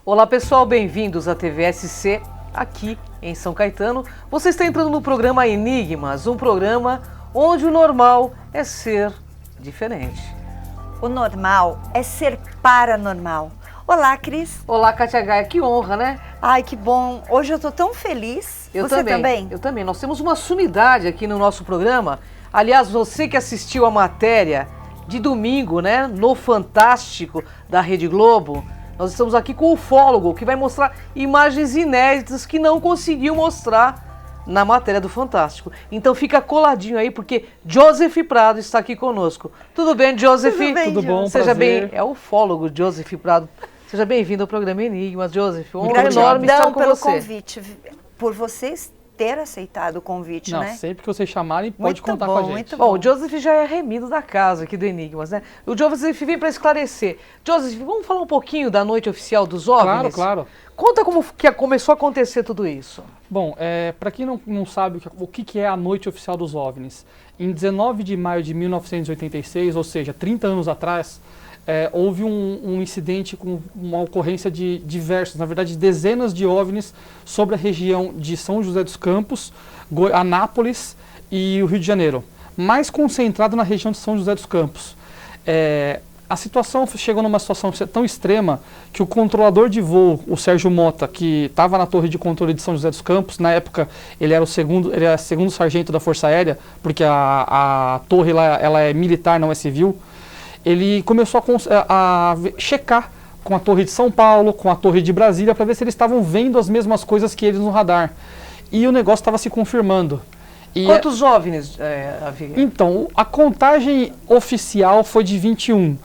Olá pessoal, bem-vindos à TVSC aqui em São Caetano. Você está entrando no programa Enigmas, um programa onde o normal é ser diferente. O normal é ser paranormal. Olá, Cris. Olá, Kátia Gaia, que honra, né? Ai, que bom. Hoje eu tô tão feliz. Você também? Eu também. Nós temos uma sumidade aqui no nosso programa. Aliás, você que assistiu a matéria de domingo, né, no Fantástico da Rede Globo, nós estamos aqui com o ufólogo, que vai mostrar imagens inéditas que não conseguiu mostrar na matéria do Fantástico. Então fica coladinho aí, porque Joseph Prado está aqui conosco. Tudo bem, Joseph? Tudo bom, Seja prazer. bem, é o ufólogo Joseph Prado. Seja bem-vindo ao programa Enigmas, Joseph. Gratidão enorme estar com pelo você. convite, por vocês ter aceitado o convite, Não, né? sempre que vocês chamarem, pode Muito contar bom, com a gente. muito Bom, o Joseph já é remido da casa aqui do Enigmas, né? O Joseph vem para esclarecer. Joseph, vamos falar um pouquinho da noite oficial dos OVNIs? Claro, claro. Conta como que começou a acontecer tudo isso. Bom, para quem não sabe o que é a noite oficial dos OVNIs, em 19 de maio de 1986, ou seja, 30 anos atrás, houve um incidente com uma ocorrência de diversos, na verdade dezenas de OVNIs sobre a região de São José dos Campos, Anápolis e o Rio de Janeiro, mais concentrado na região de São José dos Campos. A situação chegou numa situação tão extrema que o controlador de voo, o Sérgio Mota, que estava na torre de controle de São José dos Campos, na época ele era segundo sargento da Força Aérea, porque a torre lá, ela é militar, não é civil. Ele começou a checar com a torre de São Paulo, com a torre de Brasília, para ver se eles estavam vendo as mesmas coisas que eles no radar. E o negócio estava se confirmando. Quantos OVNIs havia? Então, a contagem oficial foi de 21.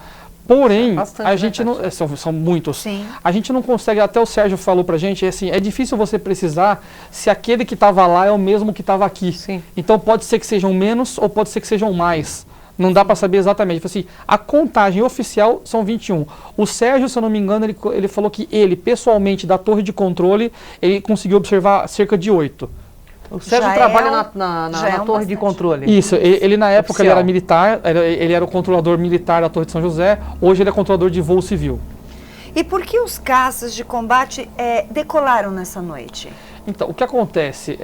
Porém, a gente não, são muitos. Sim. A gente não consegue, até o Sérgio falou pra gente, é difícil você precisar se aquele que estava lá é o mesmo que estava aqui. Sim. Então pode ser que sejam menos ou pode ser que sejam mais. Não dá para saber exatamente. Assim, a contagem oficial são 21. O Sérgio, se eu não me engano, ele falou que ele, pessoalmente, da torre de controle, ele conseguiu observar cerca de 8. O Sérgio Já trabalha na torre de bastante. controle. Isso, ele na época Oficial. ele era militar, ele era o controlador militar da Torre de São José, hoje ele é controlador de voo civil. E por que os caças de combate decolaram nessa noite? Então, o que acontece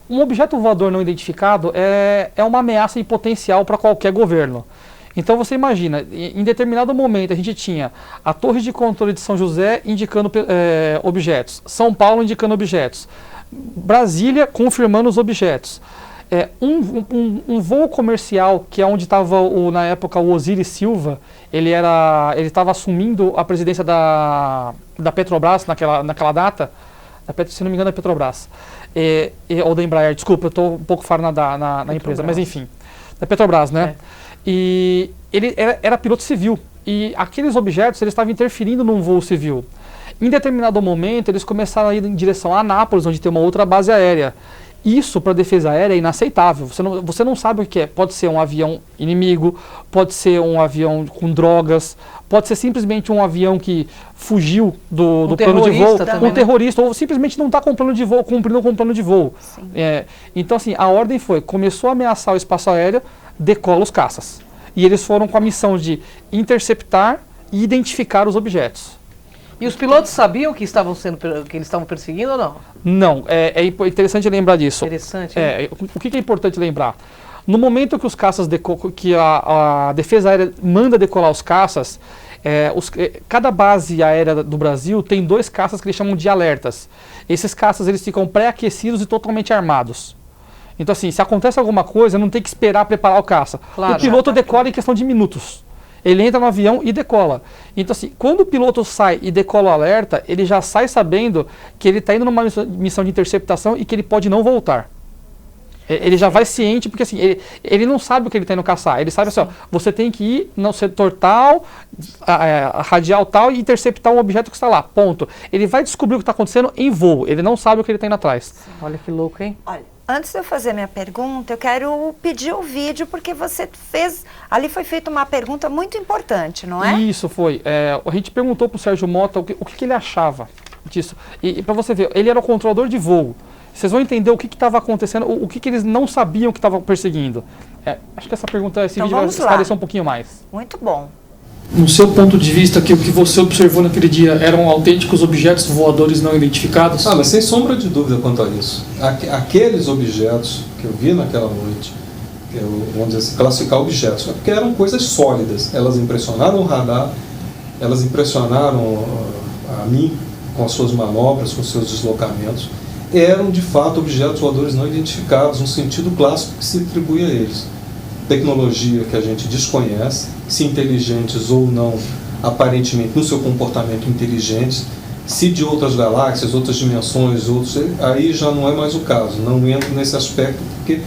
um objeto voador não identificado é uma ameaça em potencial para qualquer governo. Então você imagina, em determinado momento a gente tinha a Torre de Controle de São José indicando objetos, São Paulo indicando objetos, Brasília confirmando os objetos. Um voo comercial, que é onde estava na época o Osiris Silva, ele estava assumindo a presidência da Petrobras naquela data, se não me engano é Petrobras, ou da Embraer, desculpa, eu estou um pouco fora na empresa, mas enfim, da Petrobras, né? E ele era piloto civil, e aqueles objetos eles estavam interferindo num voo civil. Em determinado momento, eles começaram a ir em direção a Anápolis, onde tem uma outra base aérea. Isso, para a defesa aérea, é inaceitável. Você não sabe o que é. Pode ser um avião inimigo, pode ser um avião com drogas, pode ser simplesmente um avião que fugiu do plano de voo, também, um terrorista, ou simplesmente não está cumprindo com o plano de voo. Então, assim, a ordem começou a ameaçar o espaço aéreo, decola os caças. E eles foram com a missão de interceptar e identificar os objetos. E os pilotos sabiam que eles estavam perseguindo ou não? Não, é interessante lembrar disso. Interessante. Né? O que é importante lembrar? No momento que os caças que a defesa aérea manda decolar os caças, cada base aérea do Brasil tem 2 caças que eles chamam de alertas. Esses caças eles ficam pré-aquecidos e totalmente armados. Então assim, se acontece alguma coisa, não tem que esperar preparar o caça. Claro. O piloto decola em questão de minutos. Ele entra no avião e decola. Então assim, quando o piloto sai e decola o alerta, ele já sai sabendo que ele está indo numa missão de interceptação e que ele pode não voltar. Ele já vai ciente, porque assim, ele não sabe o que ele está indo caçar. Ele sabe assim, ó, você tem que ir no setor tal, radial tal e interceptar um objeto que está lá, ponto. Ele vai descobrir o que está acontecendo em voo, ele não sabe o que ele está indo atrás. Olha que louco, hein? Olha, antes de eu fazer minha pergunta, eu quero pedir o vídeo, porque você ali foi feita uma pergunta muito importante, não é? Isso foi. A gente perguntou para o Sérgio Mota o que ele achava disso. E para você ver, ele era o controlador de voo. Vocês vão entender o que estava acontecendo, o que eles não sabiam que estavam perseguindo. Acho que esse vídeo vai esclarecer um pouquinho mais. Muito bom. No seu ponto de vista, que o que você observou naquele dia eram autênticos objetos voadores não identificados? Mas sem sombra de dúvida quanto a isso. Aqueles objetos que eu vi naquela noite, vamos dizer assim, classificar objetos, porque eram coisas sólidas. Elas impressionaram o radar, elas impressionaram a mim com as suas manobras, com os seus deslocamentos. Eram, de fato, objetos voadores não identificados, no sentido clássico que se atribui a eles. Tecnologia que a gente desconhece, se inteligentes ou não, aparentemente no seu comportamento inteligentes, se de outras galáxias, outras dimensões, aí já não é mais o caso. Não entro nesse aspecto porque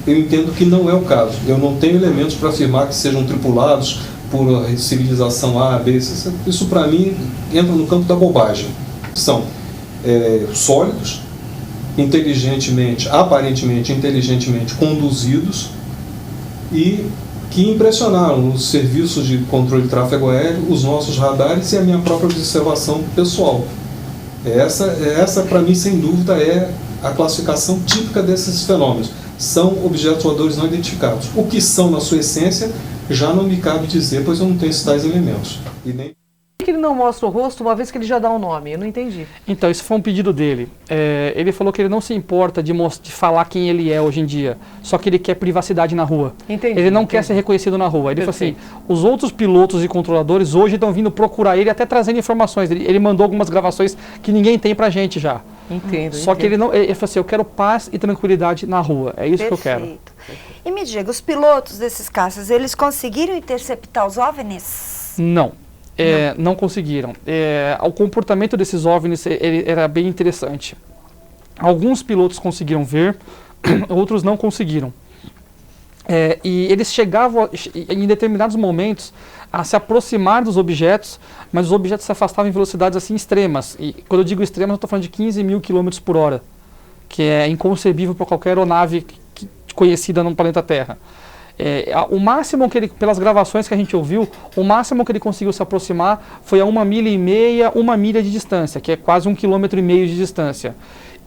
eu entendo que não é o caso. Eu não tenho elementos para afirmar que sejam tripulados por civilização A, B, C. Isso para mim entra no campo da bobagem. São sólidos, aparentemente inteligentemente conduzidos, e que impressionaram os serviços de controle de tráfego aéreo, os nossos radares e a minha própria observação pessoal. Essa para mim, sem dúvida, é a classificação típica desses fenômenos. São objetos voadores não identificados. O que são, na sua essência, já não me cabe dizer, pois eu não tenho esses tais elementos. E nem... Por que ele não mostra o rosto uma vez que ele já dá um nome? Eu não entendi. Então, isso foi um pedido dele. Ele falou que ele não se importa de falar quem ele é hoje em dia, só que ele quer privacidade na rua. Entendi. Ele não quer ser reconhecido na rua. Ele Perfeito. falou assim, os outros pilotos e controladores hoje estão vindo procurar ele, até trazendo informações. Ele mandou algumas gravações que ninguém tem pra gente já. Entendo. Só que ele falou assim, eu quero paz e tranquilidade na rua. É isso que eu quero. E me diga, os pilotos desses caças, eles conseguiram interceptar os OVNIs? Não. Não conseguiram. O comportamento desses OVNIs era bem interessante. Alguns pilotos conseguiram ver, outros não conseguiram. E eles chegavam, em determinados momentos, a se aproximar dos objetos, mas os objetos se afastavam em velocidades assim extremas. E quando eu digo extremas, eu estou falando de 15 mil km por hora, que é inconcebível para qualquer aeronave conhecida no planeta Terra. O máximo que ele, pelas gravações que a gente ouviu, o máximo que ele conseguiu se aproximar foi a 1,5 milha, 1 milha de distância, que é quase 1,5 km de distância.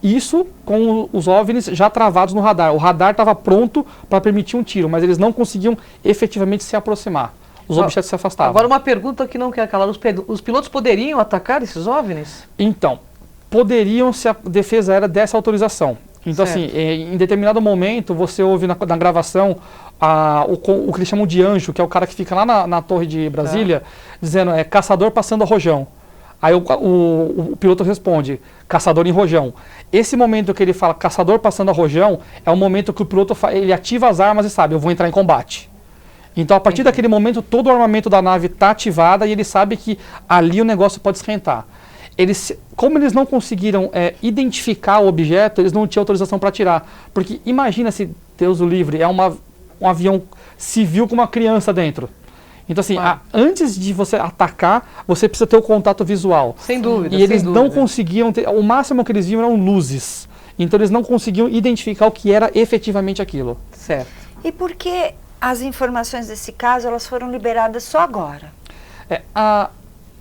Isso com os OVNIs já travados no radar. O radar estava pronto para permitir um tiro, mas eles não conseguiam efetivamente se aproximar. Os objetos se afastavam. Agora uma pergunta que não quer calar. Os pilotos poderiam atacar esses OVNIs? Então, poderiam se a defesa aérea desse autorização. Então, certo. Assim, em determinado momento, você ouve na gravação o que eles chamam de anjo, que é o cara que fica lá na torre de Brasília, dizendo, caçador passando a rojão. Aí o piloto responde, caçador em rojão. Esse momento que ele fala caçador passando a rojão, é o momento que o piloto ele ativa as armas e sabe, eu vou entrar em combate. Então, a partir daquele momento, todo o armamento da nave está ativado e ele sabe que ali o negócio pode esquentar. Como eles não conseguiram identificar o objeto, eles não tinham autorização para atirar. Porque imagina se, Deus o livre, é um avião civil com uma criança dentro. Então, assim, antes de você atacar, você precisa ter o contato visual. Sem dúvida. E eles não conseguiam ter, o máximo que eles viam eram luzes. Então, eles não conseguiam identificar o que era efetivamente aquilo. Certo. E por que as informações desse caso, elas foram liberadas só agora?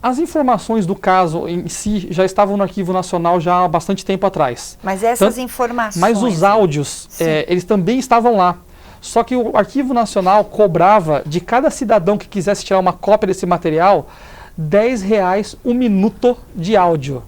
As informações do caso em si já estavam no Arquivo Nacional já há bastante tempo atrás. Mas essas informações... Mas os áudios, eles também estavam lá. Só que o Arquivo Nacional cobrava de cada cidadão que quisesse tirar uma cópia desse material, R$10 um minuto de áudio.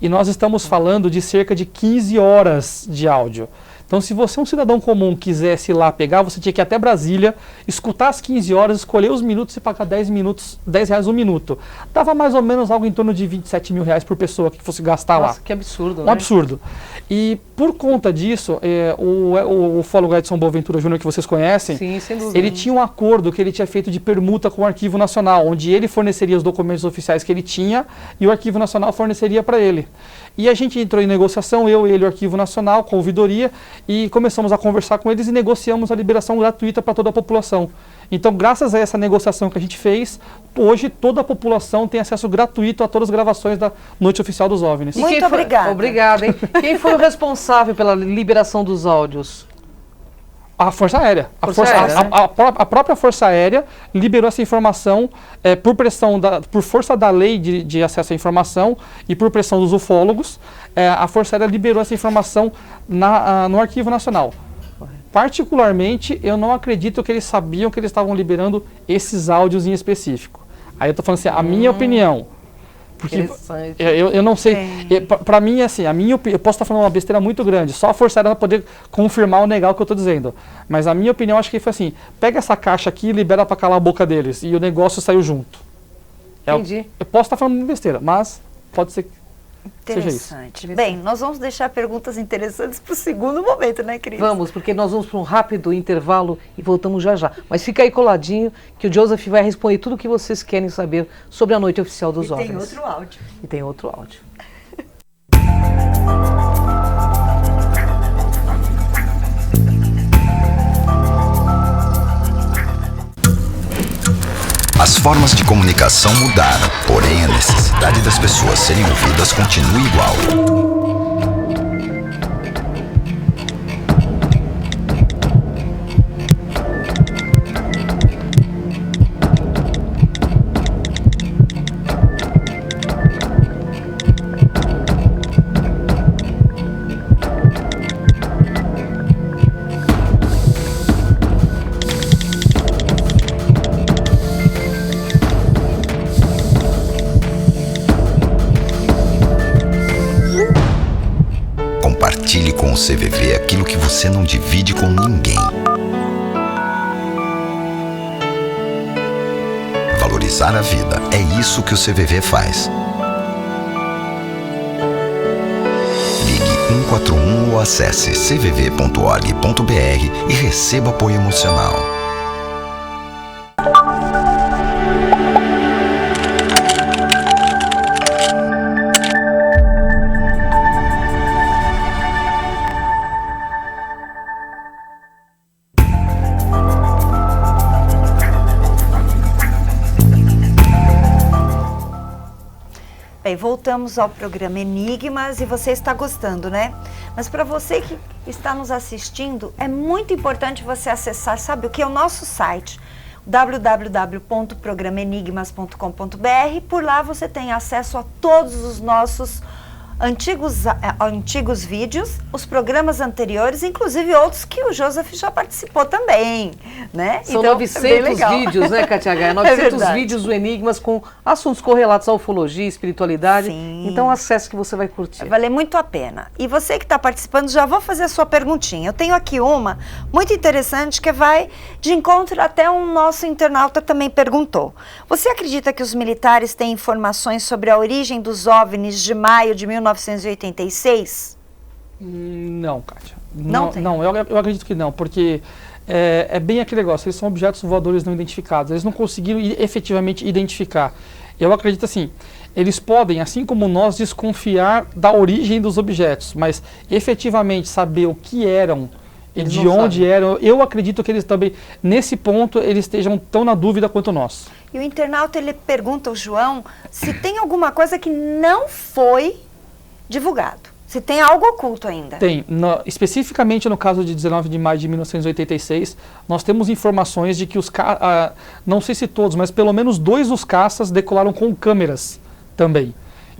E nós estamos falando de cerca de 15 horas de áudio. Então, se você, um cidadão comum, quisesse ir lá pegar, você tinha que ir até Brasília, escutar as 15 horas, escolher os minutos e pagar R$10 um minuto. Dava mais ou menos algo em torno de R$27 mil por pessoa que fosse gastar lá. Nossa, que absurdo, né? Um absurdo. E por conta disso, o ufólogo Edson Boaventura Júnior, que vocês conhecem, sim, sem dúvida, ele tinha um acordo que ele tinha feito de permuta com o Arquivo Nacional, onde ele forneceria os documentos oficiais que ele tinha e o Arquivo Nacional forneceria para ele. E a gente entrou em negociação, eu e ele, o Arquivo Nacional, com a ouvidoria, e começamos a conversar com eles e negociamos a liberação gratuita para toda a população. Então, graças a essa negociação que a gente fez, hoje toda a população tem acesso gratuito a todas as gravações da Noite Oficial dos OVNIs. Muito obrigada. Obrigada, hein? Quem foi o responsável pela liberação dos áudios? A Força Aérea. A própria Força Aérea liberou essa informação por força da lei de acesso à informação e por pressão dos ufólogos. A Força Aérea liberou essa informação no Arquivo Nacional. Particularmente, eu não acredito que eles sabiam que eles estavam liberando esses áudios em específico. Aí eu tô falando assim, a minha opinião. Porque Interessante. eu não sei, para mim, assim, eu posso estar falando uma besteira muito grande, só a Força Aérea vai poder confirmar ou negar o que eu estou dizendo. Mas a minha opinião, acho que foi assim, pega essa caixa aqui e libera para calar a boca deles. E o negócio saiu junto. Entendi. Eu posso estar falando besteira, mas pode ser que seja isso. Interessante. Bem, nós vamos deixar perguntas interessantes para o segundo momento, né, Cris? Vamos, porque nós vamos para um rápido intervalo e voltamos já já. Mas fica aí coladinho que o Joseph vai responder tudo o que vocês querem saber sobre a noite oficial dos OVNIs. Tem outro áudio. E tem outro áudio. As formas de comunicação mudaram, porém a necessidade das pessoas serem ouvidas continua igual. Compartilhe com o CVV aquilo que você não divide com ninguém. Valorizar a vida, é isso que o CVV faz. Ligue 141 ou acesse cvv.org.br e receba apoio emocional. Bem, voltamos ao programa Enigmas e você está gostando, né? Mas para você que está nos assistindo, é muito importante você acessar, sabe o que? O nosso site, www.programenigmas.com.br. Por lá você tem acesso a todos os nossos antigos vídeos, os programas anteriores, inclusive outros que o Joseph já participou também, né? São então, 900 vídeos, né, Katia Gaia? 900 verdade. vídeos do Enigmas com assuntos correlatos à ufologia, espiritualidade. Sim. Então acesse que você vai curtir. Vai valer muito a pena. E você que está participando, já vou fazer a sua perguntinha. Eu tenho aqui uma muito interessante que vai de encontro até um nosso internauta também perguntou. Você acredita que os militares têm informações sobre a origem dos OVNIs de maio de 1986? Não, Kátia. Não tem? Não, eu acredito que não, porque é bem aquele negócio, eles são objetos voadores não identificados, eles não conseguiram efetivamente identificar. Eu acredito assim, eles podem, assim como nós, desconfiar da origem dos objetos, mas efetivamente saber o que eram e Eles de não onde sabem. eram, eu acredito que eles também, nesse ponto, eles estejam tão na dúvida quanto nós. E o internauta, ele pergunta ao João se tem alguma coisa que não foi divulgado. Se tem algo oculto ainda. Tem. Especificamente no caso de 19 de maio de 1986, nós temos informações de que não sei se todos, mas pelo menos 2 dos caças decolaram com câmeras também.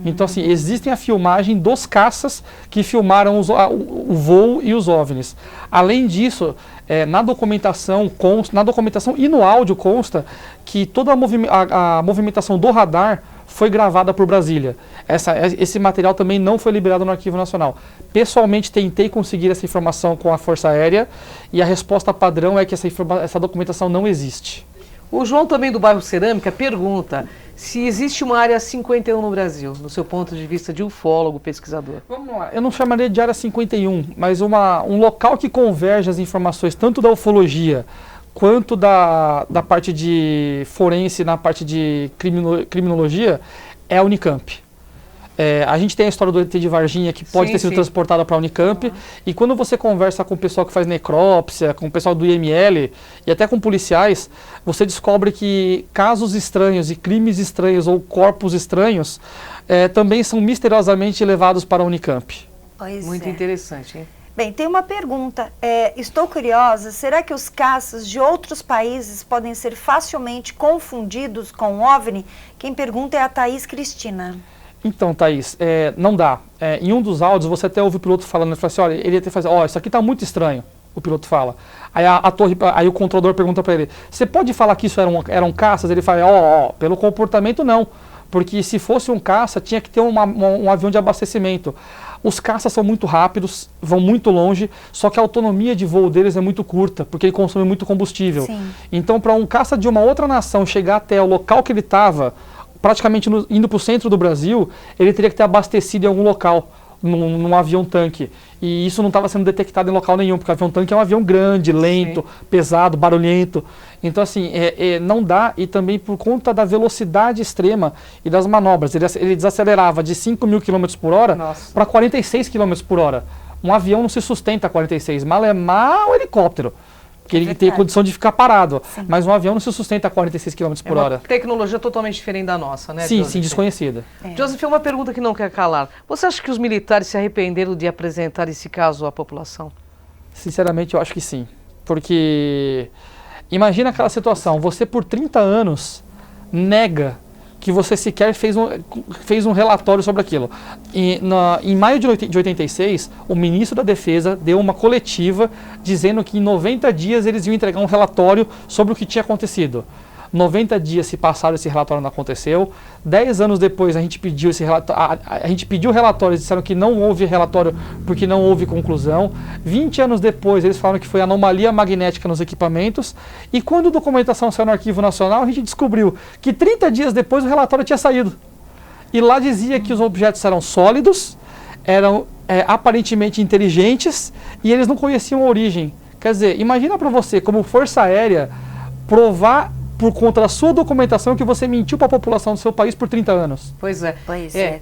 Então, assim, existem a filmagem dos caças que filmaram o voo e os OVNIs. Além disso, na documentação e no áudio consta que toda a movimentação do radar foi gravada por Brasília. Esse material também não foi liberado no Arquivo Nacional. Pessoalmente, tentei conseguir essa informação com a Força Aérea e a resposta padrão é que essa documentação não existe. O João, também do bairro Cerâmica, pergunta se existe uma área 51 no Brasil, no seu ponto de vista de ufólogo, pesquisador. Vamos lá. Eu não chamaria de área 51, mas um local que converge as informações tanto da ufologia quanto da parte de forense, na parte de criminologia, é a Unicamp. A gente tem a história do ET de Varginha, que pode ter sido transportada para a Unicamp, e quando você conversa com o pessoal que faz necrópsia, com o pessoal do IML, e até com policiais, você descobre que casos estranhos e crimes estranhos ou corpos estranhos também são misteriosamente levados para a Unicamp. Pois Muito interessante, hein? Bem, tem uma pergunta. Estou curiosa, será que os caças de outros países podem ser facilmente confundidos com OVNI? Quem pergunta é a Thaís Cristina. Então, Thaís, não dá. Em um dos áudios, você até ouve o piloto falando, ele fala assim, olha, ele até faz, isso aqui está muito estranho. o piloto fala. Aí o controlador pergunta para ele, você pode falar que isso eram caças? Ele fala, pelo comportamento não, porque se fosse um caça tinha que ter um avião de abastecimento. Os caças são muito rápidos, vão muito longe, só que a autonomia de voo deles é muito curta, porque ele consome muito combustível. Sim. Então, para um caça de uma outra nação chegar até o local que ele estava, praticamente indo para o centro do Brasil, ele teria que ter abastecido em algum local, num avião-tanque. E isso não estava sendo detectado em local nenhum, porque o avião-tanque é um avião grande, lento, pesado, barulhento. Então, assim, não dá, e também por conta da velocidade extrema e das manobras. Ele desacelerava de 5.000 km por hora para 46 km por hora. Um avião não se sustenta a 46, mal é mal helicóptero, porque ele tem condição de ficar parado. Sim. Mas um avião não se sustenta a 46 km por hora. É uma tecnologia totalmente diferente da nossa, né? Sim, Joseph? sim, desconhecida. Joseph, uma pergunta que não quer calar. Você acha que os militares se arrependeram de apresentar esse caso à população? Sinceramente, eu acho que sim. Porque imagina aquela situação, você por 30 anos nega que você sequer fez um relatório sobre aquilo. Em maio de 86, o ministro da Defesa deu uma coletiva dizendo que em 90 dias eles iam entregar um relatório sobre o que tinha acontecido. 90 dias se passaram, esse relatório não aconteceu. 10 anos depois a gente pediu esse relatório, a gente pediu relatório, eles disseram que não houve relatório porque não houve conclusão. 20 anos depois eles falaram que foi anomalia magnética nos equipamentos. E quando a documentação saiu no Arquivo Nacional, a gente descobriu que 30 dias depois o relatório tinha saído. E lá dizia que os objetos eram sólidos, eram aparentemente inteligentes e eles não conheciam a origem. Quer dizer, imagina para você, como Força Aérea, provar por conta da sua documentação que você mentiu para a população do seu país por 30 anos. Pois é.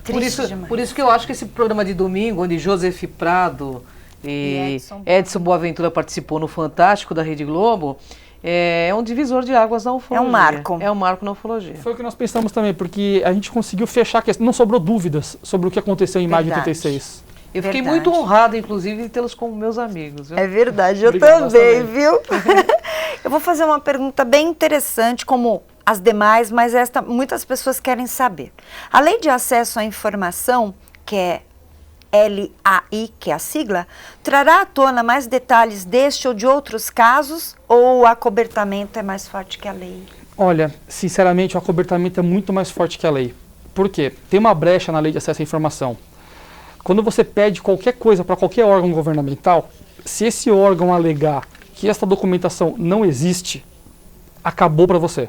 Triste demais. Por isso que eu acho que esse programa de domingo, onde Joseph Prado e Edson Boaventura participou no Fantástico da Rede Globo, é um divisor de águas na ufologia. É um marco. É um marco na ufologia. Foi o que nós pensamos também, porque a gente conseguiu fechar a questão, não sobrou dúvidas sobre o que aconteceu em maio de 86. Eu fiquei muito honrada, inclusive, de tê-los como meus amigos. Viu? É verdade, eu Obrigado, também, viu? Eu vou fazer uma pergunta bem interessante, como as demais, mas esta muitas pessoas querem saber. A Lei de Acesso à Informação, que é LAI, que é a sigla, trará à tona mais detalhes deste ou de outros casos, ou o acobertamento é mais forte que a lei? Olha, sinceramente, o acobertamento é muito mais forte que a lei. Por quê? Tem uma brecha na Lei de Acesso à Informação. Quando você pede qualquer coisa para qualquer órgão governamental, se esse órgão alegar que essa documentação não existe, acabou para você.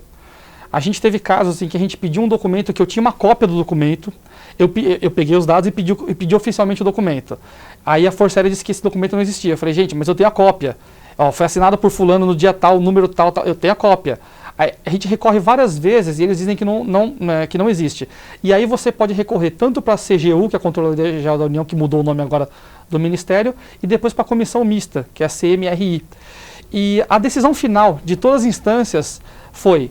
A gente teve casos em que a gente pediu um documento, que eu tinha uma cópia do documento, eu peguei os dados e pedi oficialmente o documento. Aí a Força Aérea disse que esse documento não existia. Eu falei, gente, mas eu tenho a cópia. Foi assinado por fulano no dia tal, número tal, eu tenho a cópia. Aí a gente recorre várias vezes e eles dizem que não existe. E aí você pode recorrer tanto para a CGU, que é a Controladoria Geral da União, que mudou o nome agora do Ministério, e depois para a Comissão Mista, que é a CMRI. E a decisão final de todas as instâncias foi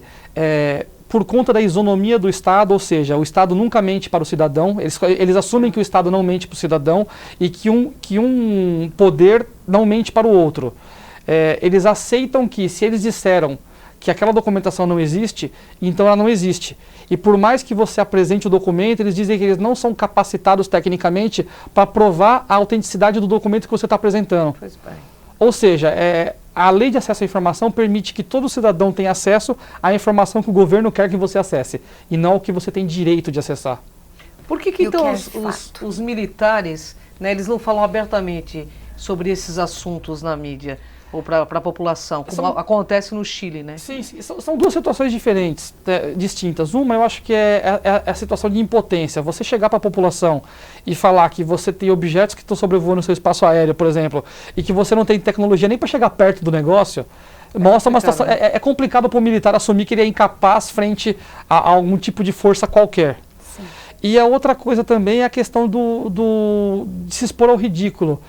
por conta da isonomia do Estado, ou seja, o Estado nunca mente para o cidadão, eles assumem que o Estado não mente para o cidadão e que um poder não mente para o outro. Eles aceitam que, se eles disseram que aquela documentação não existe, então ela não existe. E por mais que você apresente o documento, eles dizem que eles não são capacitados tecnicamente para provar a autenticidade do documento que você está apresentando. Pois bem. Ou seja, a Lei de Acesso à Informação permite que todo cidadão tenha acesso à informação que o governo quer que você acesse, e não o que você tem direito de acessar. Por que então os militares, né, eles não falam abertamente sobre esses assuntos na mídia? Ou para a população, como acontece no Chile, né? Sim, são duas situações diferentes, distintas. Uma, eu acho que é a situação de impotência. Você chegar para a população e falar que você tem objetos que estão sobrevoando o seu espaço aéreo, por exemplo, e que você não tem tecnologia nem para chegar perto do negócio, mostra uma situação. É complicado para o militar assumir que ele é incapaz frente a algum tipo de força qualquer. Sim. E a outra coisa também é a questão de se expor ao ridículo.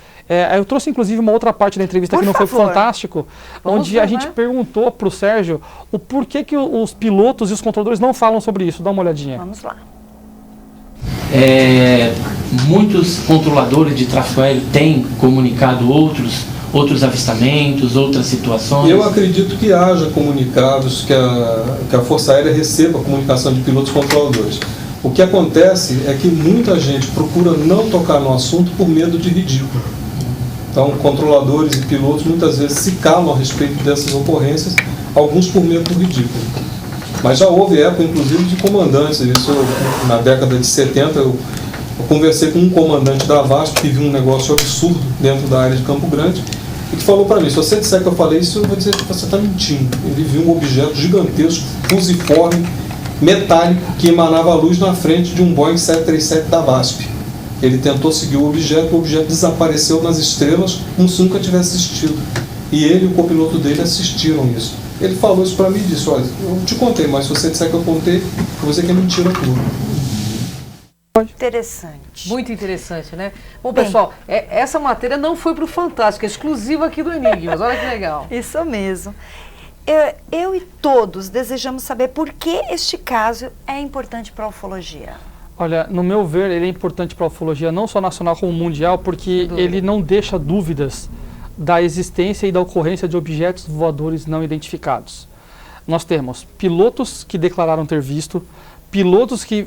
Eu trouxe inclusive uma outra parte da entrevista que não foi fantástico, onde a gente perguntou para o Sérgio o porquê que os pilotos e os controladores não falam sobre isso. Dá uma olhadinha. Vamos lá. Muitos controladores de tráfego aéreo têm comunicado outros avistamentos, outras situações. Eu acredito que haja comunicados, que a Força Aérea receba a comunicação de pilotos e controladores. O que acontece é que muita gente procura não tocar no assunto por medo de ridículo. Então, controladores e pilotos muitas vezes se calam a respeito dessas ocorrências, alguns por medo do ridículo. Mas já houve época, inclusive, de comandantes. Isso, na década de 70, eu conversei com um comandante da VASP que viu um negócio absurdo dentro da área de Campo Grande e que falou para mim, se você disser que eu falei isso, eu vou dizer que você está mentindo. Ele viu um objeto gigantesco, fusiforme, metálico, que emanava luz na frente de um Boeing 737 da VASP. Ele tentou seguir o objeto desapareceu nas estrelas como se nunca tivesse existido. E ele e o copiloto dele assistiram isso. Ele falou isso para mim e disse, olha, eu te contei, mas se você disser que eu contei, eu vou dizer que é mentira tudo. Interessante. Muito interessante, né? Bom, pessoal, essa matéria não foi para o Fantástico, é exclusiva aqui do Enigmas, olha que legal. Isso mesmo. Eu e todos desejamos saber por que este caso é importante para a ufologia. Olha, no meu ver, ele é importante para a ufologia não só nacional como mundial, porque ele não deixa dúvidas da existência e da ocorrência de objetos voadores não identificados. Nós temos pilotos que declararam ter visto, pilotos que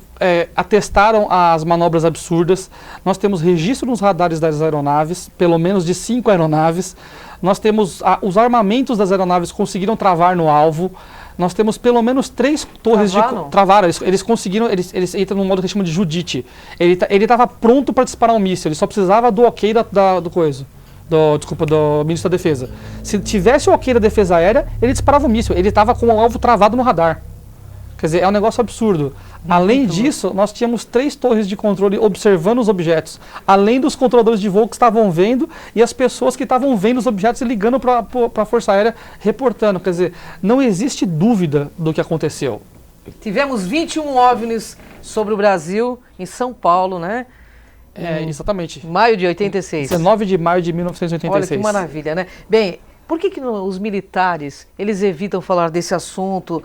atestaram as manobras absurdas, nós temos registro nos radares das aeronaves, pelo menos de 5 aeronaves, nós temos os armamentos das aeronaves conseguiram travar no alvo, nós temos pelo menos 3 torres travaram, eles conseguiram, eles entram num modo que chama de Judite. Ele estava pronto para disparar um míssil, ele só precisava do ok do ministro da Defesa. Se tivesse o ok da Defesa Aérea, ele disparava o míssil, ele estava com o alvo travado no radar. Quer dizer, é um negócio absurdo. Além disso, nós tínhamos 3 torres de controle observando os objetos, além dos controladores de voo que estavam vendo e as pessoas que estavam vendo os objetos e ligando para a Força Aérea, reportando. Quer dizer, não existe dúvida do que aconteceu. Tivemos 21 OVNIs sobre o Brasil, em São Paulo, né? Exatamente. Maio de 86. 19 de maio de 1986. Olha que maravilha, né? Bem, por que os militares, eles evitam falar desse assunto,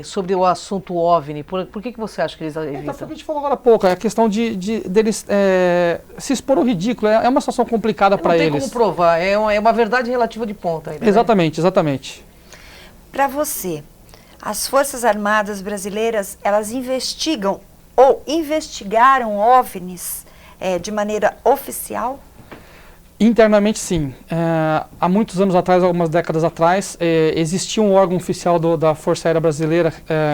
sobre o assunto OVNI? Por que você acha que eles evitam? A gente falou agora há pouco, é a questão deles se expor ao ridículo, é uma situação complicada para eles. Não tem como provar, é uma verdade relativa de ponta ainda. Exatamente, né? Exatamente. Para você, as Forças Armadas brasileiras, elas investigam ou investigaram OVNIs de maneira oficial? Internamente, sim. Há muitos anos atrás, algumas décadas atrás, existia um órgão oficial da Força Aérea Brasileira,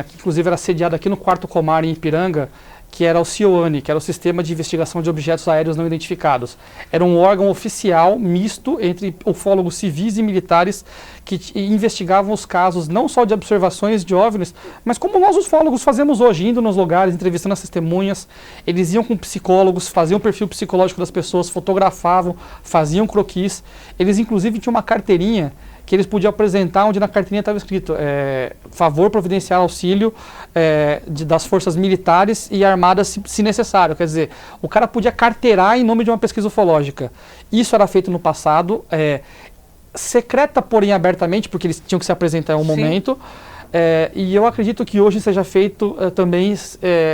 que inclusive era sediado aqui no 4º Comar, em Ipiranga, que era o CIOANI, que era o Sistema de Investigação de Objetos Aéreos Não Identificados. Era um órgão oficial, misto, entre ufólogos civis e militares, que investigavam os casos não só de observações de OVNIs, mas como nós, os ufólogos, fazemos hoje, indo nos lugares, entrevistando as testemunhas. Eles iam com psicólogos, faziam o perfil psicológico das pessoas, fotografavam, faziam croquis. Eles, inclusive, tinham uma carteirinha que eles podiam apresentar, onde na carteirinha estava escrito favor providenciar auxílio das forças militares e armadas se necessário. Quer dizer, o cara podia carteirar em nome de uma pesquisa ufológica. Isso era feito no passado, secreta, porém abertamente, porque eles tinham que se apresentar em um momento. E eu acredito que hoje seja feito também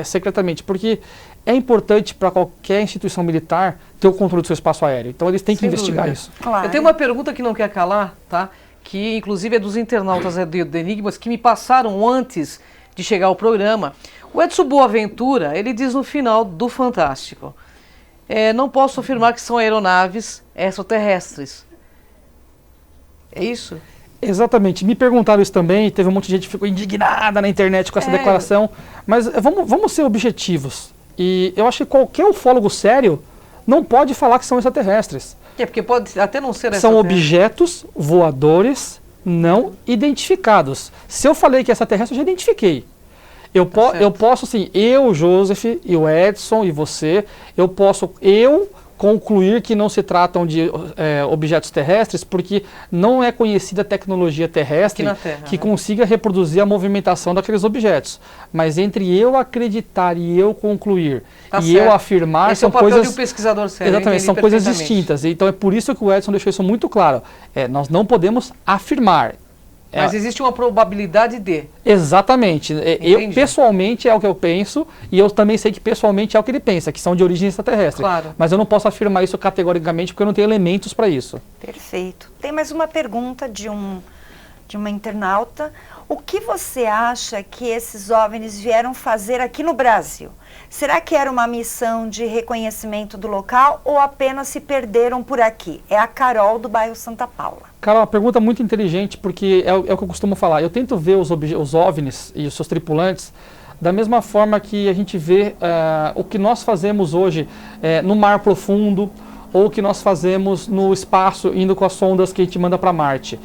secretamente, porque é importante para qualquer instituição militar ter o controle do seu espaço aéreo. Então eles têm que investigar isso. Claro. Eu tenho uma pergunta que não quer calar, tá? Que inclusive é dos internautas do Enigmas que me passaram antes de chegar ao programa. O Edson Boaventura, ele diz no final do Fantástico: não posso afirmar que são aeronaves extraterrestres. É isso? Exatamente. Me perguntaram isso também, teve um monte de gente que ficou indignada na internet com essa declaração. Mas vamos ser objetivos. E eu acho que qualquer ufólogo sério não pode falar que são extraterrestres. Porque pode até não ser São objetos voadores não identificados. Se eu falei que é extraterrestre, eu já identifiquei. Eu posso, sim, eu, Joseph, e o Edson, e você, eu posso concluir que não se tratam de objetos terrestres, porque não é conhecida a tecnologia terrestre que consiga reproduzir a movimentação daqueles objetos. Mas entre eu acreditar e eu concluir eu afirmar, esse são é o papel coisas... de um pesquisador sério. Exatamente, são coisas distintas. Então é por isso que o Edson deixou isso muito claro. Nós não podemos afirmar. Mas existe uma probabilidade de... Exatamente. Eu, pessoalmente, é o que eu penso, e eu também sei que pessoalmente é o que ele pensa, que são de origem extraterrestre. Claro. Mas eu não posso afirmar isso categoricamente, porque eu não tenho elementos para isso. Perfeito. Tem mais uma pergunta de um de uma internauta. O que você acha que esses OVNIs vieram fazer aqui no Brasil? Será que era uma missão de reconhecimento do local ou apenas se perderam por aqui? É a Carol, do bairro Santa Paula. Carol, uma pergunta muito inteligente, porque é o que eu costumo falar. Eu tento ver os OVNIs e os seus tripulantes da mesma forma que a gente vê o que nós fazemos hoje no mar profundo, ou o que nós fazemos no espaço, indo com as sondas que a gente manda para Marte.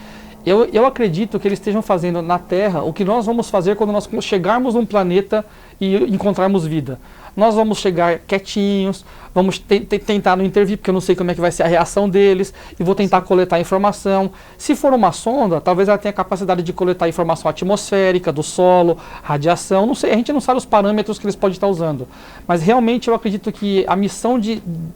Eu acredito que eles estejam fazendo na Terra o que nós vamos fazer quando nós chegarmos num planeta e encontrarmos vida. Nós vamos chegar quietinhos, vamos tentar não intervir, porque eu não sei como é que vai ser a reação deles, e vou tentar coletar informação. Se for uma sonda, talvez ela tenha a capacidade de coletar informação atmosférica, do solo, radiação, não sei, a gente não sabe os parâmetros que eles podem estar usando. Mas realmente eu acredito que a missão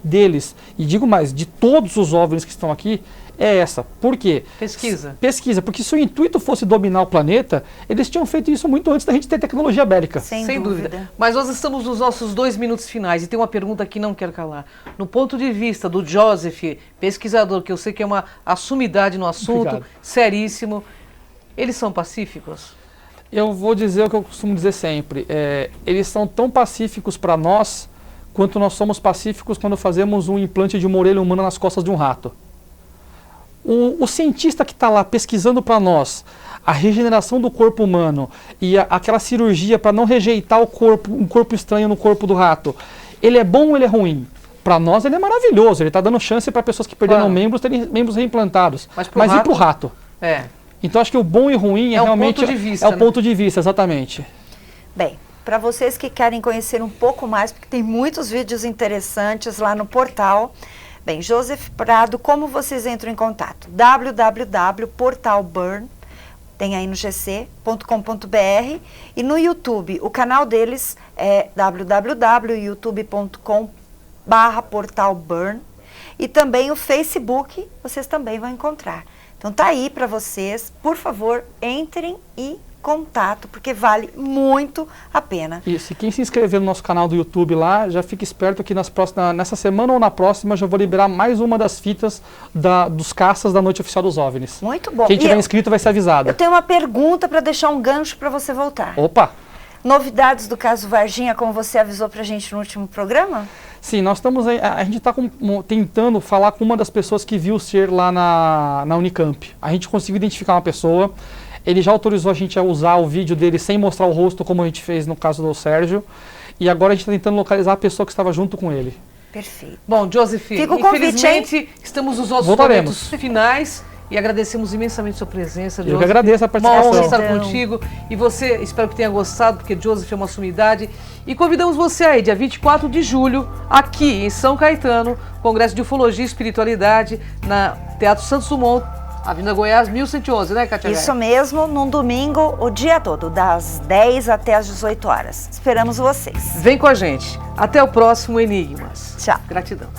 deles, e digo mais, de todos os OVNIs que estão aqui, é essa. Por quê? Pesquisa. Pesquisa, porque se o intuito fosse dominar o planeta, eles tinham feito isso muito antes da gente ter tecnologia bélica. Sem dúvida. Mas nós estamos nos nossos 2 minutos finais e tem uma pergunta que não quero calar. No ponto de vista do Joseph, pesquisador, que eu sei que é uma assumidade no assunto, Obrigado. Seríssimo, eles são pacíficos? Eu vou dizer o que eu costumo dizer sempre. Eles são tão pacíficos para nós quanto nós somos pacíficos quando fazemos um implante de uma orelha humana nas costas de um rato. O cientista que está lá pesquisando para nós a regeneração do corpo humano e aquela cirurgia para não rejeitar um corpo estranho no corpo do rato, ele é bom ou ele é ruim? Para nós ele é maravilhoso, ele está dando chance para pessoas que perderam membros terem membros reimplantados. Mas e para o rato? Então acho que o bom e ruim realmente ponto de vista, é o ponto de vista, exatamente. Bem, para vocês que querem conhecer um pouco mais, porque tem muitos vídeos interessantes lá no portal. Bem, Joseph Prado, como vocês entram em contato? www.portalburn, tem aí no gc.com.br, e no YouTube, o canal deles é www.youtube.com/portalburn, e também o Facebook, vocês também vão encontrar. Então tá aí para vocês, por favor, entrem e contato, porque vale muito a pena. Isso, e quem se inscrever no nosso canal do YouTube lá, já fica esperto que nessa semana ou na próxima já vou liberar mais uma das fitas dos caças da Noite Oficial dos OVNIs. Muito bom. Quem tiver inscrito vai ser avisado. Eu tenho uma pergunta para deixar um gancho para você voltar. Opa! Novidades do caso Varginha, como você avisou pra gente no último programa? Sim, nós estamos aí, a gente está tentando falar com uma das pessoas que viu o ser lá na Unicamp. A gente conseguiu identificar uma pessoa. Ele já autorizou a gente a usar o vídeo dele sem mostrar o rosto, como a gente fez no caso do Sérgio. E agora a gente está tentando localizar a pessoa que estava junto com ele. Perfeito. Bom, Joseph, Fica o convite, infelizmente estamos nos nossos momentos finais e agradecemos imensamente sua presença, Joseph. Eu que agradeço a participação. Uma honra estar contigo. E você, espero que tenha gostado, porque Joseph é uma sumidade. E convidamos você aí, dia 24 de julho, aqui em São Caetano, Congresso de Ufologia e Espiritualidade, na Teatro Santos Dumont, Avenida Goiás, 1111, né, Cátia? Isso mesmo, num domingo, o dia todo, das 10 até as 18 horas. Esperamos vocês. Vem com a gente. Até o próximo Enigmas. Tchau. Gratidão.